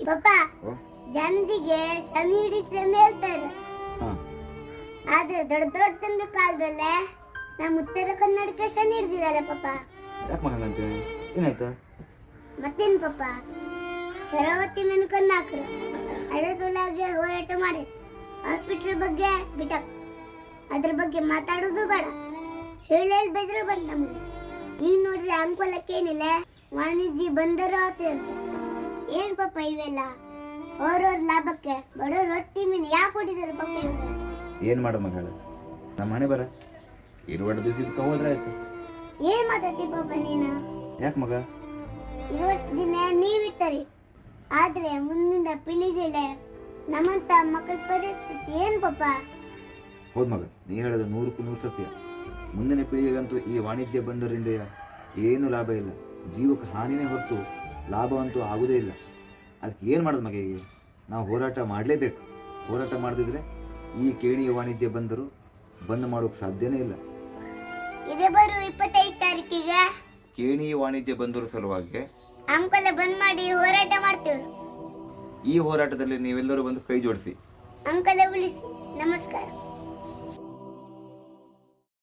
ಪಪ್ಪ ಜನರಿಗೆ ಶನಿ ಹಿಡಿತದೆ ಅಂತ ಹೇಳ್ತಾರೆ. ಆದ್ರೆ ದೊಡ್ಡ ದೊಡ್ಡ ಜನರ ಕಾಲದಲ್ಲೇ ನಮ್ಮ ಉತ್ತರ ಕನ್ನಡಕ್ಕೆ ಶನಿ ಹಿಡಿದಿದ್ದಾರೆ ಪಪ್ಪ. ಯಾಕೆ ಮಗಂತೆ ಏನಾಯ್ತು? ಮತ್ತೇನು ಪಪ್ಪ, ಸರವತಿ ಮೇಲೆ ಕಣ್ಣು ಹಾಕ್ರು, ಅದರೊಳಗೆ ಹೋರಾಟ ಮಾಡಿ ಹಾಸ್ಪಿಟಲ್ ಬಗ್ಗೆ ಬಿಟ್ಟಕ್, ಅದ್ರ ಬಗ್ಗೆ ಮಾತಾಡೋದು ಬೇಡ, ಹೇಳಿ ಬೆದ್ರು ಬಂದ್ ನಮ್ಗೆ. ಈಗ ನೋಡ್ರಿ ಅಂಕೋಲಕ್ಕೆ ಏನಿಲ್ಲ, ವಾಣಿಜ್ಯ ಬಂದರು ಆತ ಅಂತ. ಏನ್ ಪಪ್ಪ ಇವೆಲ್ಲ? ಅವ್ರವ್ರ ಲಾಭಕ್ಕೆ ಬಡವ್ರ ರೊಟ್ಟಿ ಮೀನು ಯಾಕೆ ಹೊಡಿದಾರೆ ಪಪ್ಪ ಇವ್ರು? ಏನು ಮಾಡೋದು ಮಗ, ನಮ್ಮ ಮನೆ ಬರ ಇರುವಡ ದಿವಸ ಇದಕ್ಕೆ ಹೋದ್ರೆ ಆಯ್ತು. ಏನ್ ಮಾತಾಡ್ತಿ ಪಪ್ಪ ನೀನು? ಯಾಕೆ ಮಗ? ಇರುವಷ್ಟು ದಿನ ನೀವಿಟ್ಟರಿ, ಆದ್ರೆ ಮುಂದಿನ ಪೀಳಿಗೆಲೆ ನಮ್ಮಂತ ಮಕ್ಕಳ ಪರಿಸ್ಥಿತಿ ಏನ್ ಪಪ್ಪ? ಹೌದು ಮಗ, ನೀ ಹೇಳೋದು 100% ಸತ್ಯ. ಮುಂದಿನ ಪೀಳಿಗೆಗಂತೂ ಈ ವಾಣಿಜ್ಯ ಬಂದರಿಂದ ಏನು ಲಾಭ ಇಲ್ಲ, ಜೀವಕ್ಕೆ ಹಾನಿನೇ ಹೊರತು ಲಾಭ ಅಂತೂ ಆಗುವುದೇ ಇಲ್ಲ. ಅದಕ್ಕೆ ಏನು ಮಾಡೋದು ಮಗ? ಈಗ ನಾವು ಹೋರಾಟ ಮಾಡಲೇಬೇಕು. ಹೋರಾಟ ಮಾಡದಿದ್ರೆ ಈ ಕೇಣಿಯ ವಾಣಿಜ್ಯ ಬಂದರು ಬಂದ್ ಮಾಡೋಕೆ ಸಾಧ್ಯನೇ ಇಲ್ಲ. ಇದೇ ಬರೋ 25 ತಾರೀಕಿಗೆ ಕೇಣಿ ವಾಣಿಜ್ಯ ಬಂದರು ಸಲುವಾಗಿ ಅಂಕೋಲ ಬಂದ್ ಮಾಡಿ ಹೋರಾಟ ಮಾಡ್ತೀವ್ರು. ಈ ಹೋರಾಟದಲ್ಲಿ ನೀವೆಲ್ಲರೂ ಬಂದು ಕೈ ಜೋಡಿಸಿ ಅಂಕೋಲ ಉಳಿಸಿ. ನಮಸ್ಕಾರ.